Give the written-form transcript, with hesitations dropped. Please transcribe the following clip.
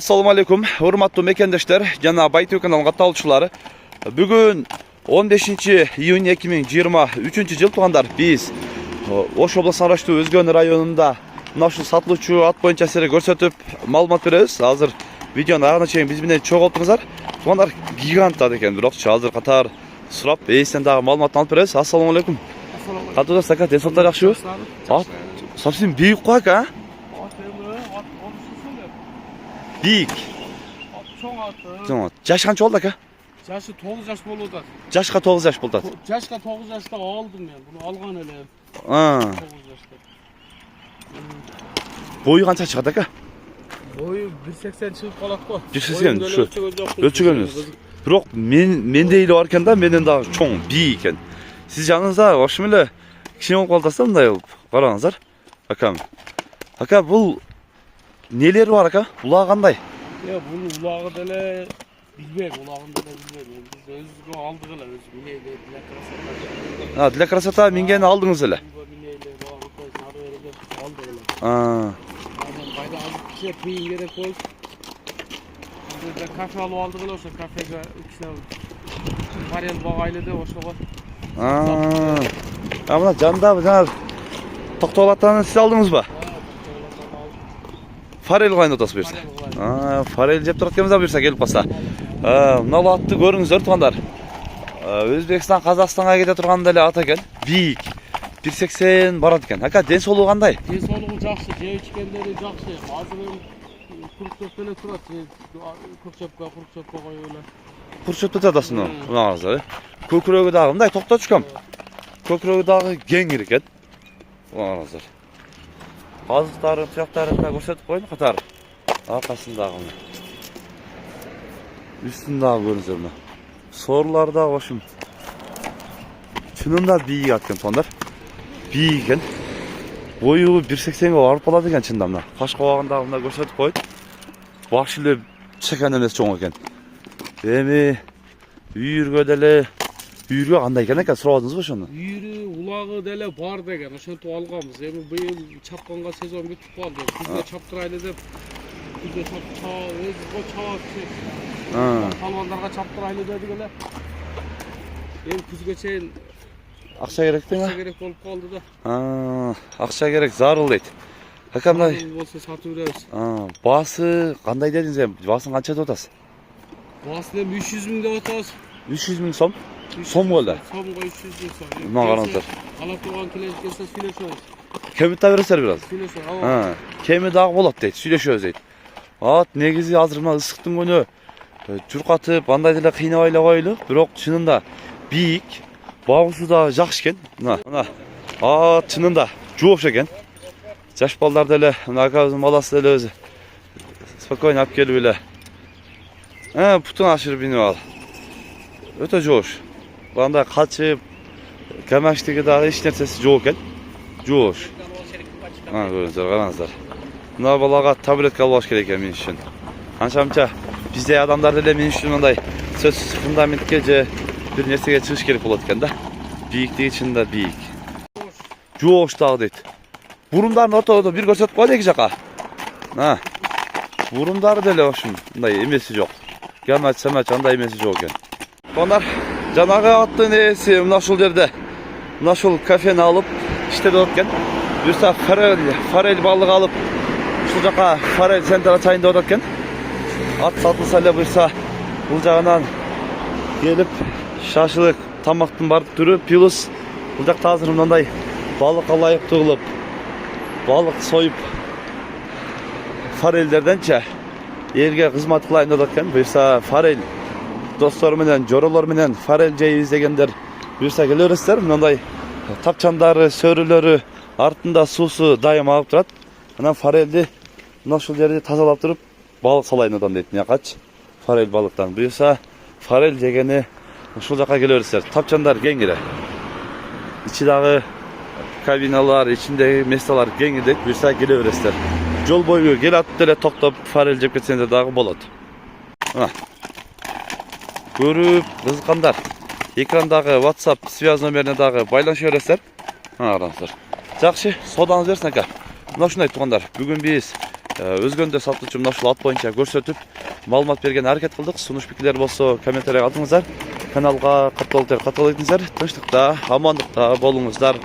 Assalamu alaikum, hurmatly mekendешler, жана Baytö kanalına katılışçылары. Bugün 15 iyun 2023 yıl tuğanдар biz Oş обласына караштуу Өзгөн районунда мына ушул сатылуучу ат боюнча силерге көрсөтүп маалымат беребиз. Азыр видеону агына чейин биз менен чогултуңуздар. Туғандар гигант ат экен, бирок азыр катар сурап эсинен дагы маалыматын алып беребиз. Ассаламу алейкум. Катуу достор, денсаулыктар жакшыбы? Ат совсем бийик го ака. Бийик. Чоң ат. Жашы канча болду ака? Жашы 9 жаш болууда. Жашка 9 жаш болду. Жашка 9 жашта алдым мен. Буну алган эле. 9 жашта. Бою канча чыгат ака? Бою 1.80 чыгып калат го. 1.80 ушу. Өлчөгөнбүз. Бирок менде эле бар экен да, менден дагы чоң, бийик экен. Сиз жаныңызда ошол эле кичине болуп калдаса мындай болуп караңыздар. Акам. Ака, бул нелери бар ака? Улагы кандай? Бул улагы деле билбейм, улагын деле билбейм. Биз өзүбүзгө алдык эле, өз минейле, для красота. Для красота мингени алдыңыз эле. Минейле, алдык эле. Байда азыр кичине кыйын керек болуп. Бизде кафе алып алдык эле, ошо кафеге кичине форель багайлы деп ошого. Мына жанында жана токтоп атаны сиз алдыңызбы? Форель кайнап атасыз буюрса. Форель жеп турат экенбиз буюрса келип калса. Мына атты көрүңүздөр тугандар. Өзбекстан, Казакстанга кете турган деле ат экен. Бийик. 1.80 барат экен. Ака, ден соолугу кандай? Ден соолугу жакшы, жеп ичкендери жакшы. Азыр курчоп эле турат. Курчопко коюп эле. Курчоп атасың, мына көкүрөгү дагы мындай токтотушкам. Көкүрөгү дагы кеңир экен. Мына Азыктарын, туяктарын да көрсөтүп коюн катар. Аркасындагы. Үстүндагы көрүңүздөр мына. Сорлар дагы ошум. Чынында бийик ат экен тугандар. Бийик экен. Бою 1.80 барып калат экен чында мына. Каш кабагындагы мына көрсөтүп коюн. Баш эле чекан эмес чоң экен. Эми үйүргө деле үйүргө кандай экен ака, сурабадыңызбы ошону? Үйүрү, улагы деле бар деген, ошентип алганбыз. Эми быйыл чапканга сезон бүтүп калды. Күзгө чаптырайлы деп, күзгө чапчы. Палвандарга чаптырайлы дедик эле. Эми күзгө чейин акча керек дең? Акча керек болуп калды да. Акча керек, зарыл дейт. Ака, мындай болсо сатып беребиз. Баасы кандай дедиңиз эми? Баасын канча деп атасыз? Баасын эми 300 миң деп атабыз. 300 миң сом? Сом болду. Сомго 300 миң сом. Мына караңыздар. Ала турган клиент келсе сүйлөшөбүз. Кемит да бересиздер бир аз. Сүйлөшөбүз. Кеми дагы болот дейт, сүйлөшөбүз дейт. Ат негизи азыр мына ысыктын күнү журкатып, андай деле кыйнабай эле коелу, бирок чынында бийик, багуусу да жакшы экен. Мына ат чынында жоош экен. Жаш балдар деле, мына акабыздын баласы деле өзү спокойно алып келип эле. Путун ашырып минип ал. Өтө жоош. Бандай качып, камаштыгы дагы эч нерсеси жок экен. Жоош. Көрүңүздөр, караңыздар. Мына балага таблетка албаш керек экен мен үчүн. Анча-мынча бизде адамдар деле мен үчүн мындай сөзсүз фундаментке же бир нерсеге чыгыш керек болот экен да. Бийиктиги чынында бийик. Жоош дагы дейт. Бурундарын ортодо бир көрсөтүп коелу эки жака. Бурундары деле ошун мындай эмеси жок. Гамач андай эмеси жок экен. Ондар жанагы аттын ээси мына ушул жерде мына ушул кафени алып иштеп атат экен. Буюрса форель балык алып ушул жака форель центр ачайын деп атат экен. Ат сатылса эле буюрса бул жагынан келип шашлык тамактын бардык түрү плюс бул жакта азыр мындай балык ылайыктуу кылып балык союп форельдерденче элге кызмат кылайын деп атат экен. Буюрса форель достор менен, жоролор менен форель жейбиз дегендер буюрса келе бересиздер. Мындай тапчандары, сөрүлөрү, артында суусу дайым агып турат. Анан форельди мына ушул жерди тазалап туруп балык салайын одан дейт. Мынакачы форель балыктан. Буюрса форель жегени ушул жака келе бересиздер. Тапчандар кең эле. Ичи дагы кабиналар, ичиндеги месталар кең дейт. Буюрса келе бересиздер. Жол бою кел атып деле токтоп форель жеп кетсеңиздер дагы болот. Көрүп кызыккандар экрандагы WhatsApp связь номерине дагы байланыша бересиздер. Караңыздар. Жакшы, содаңыз берсин ака. Мына ушундай тугандар. Бүгүн биз Өзгөндө сатуучу мына ушул ат боюнча көрсөтүп маалымат берген аракет кылдык. Сунуш пикирлер болсо комментарий калтыңыздар. Каналга катталып этиңиздер. Тынчтыкта, амандыкта болуңуздар.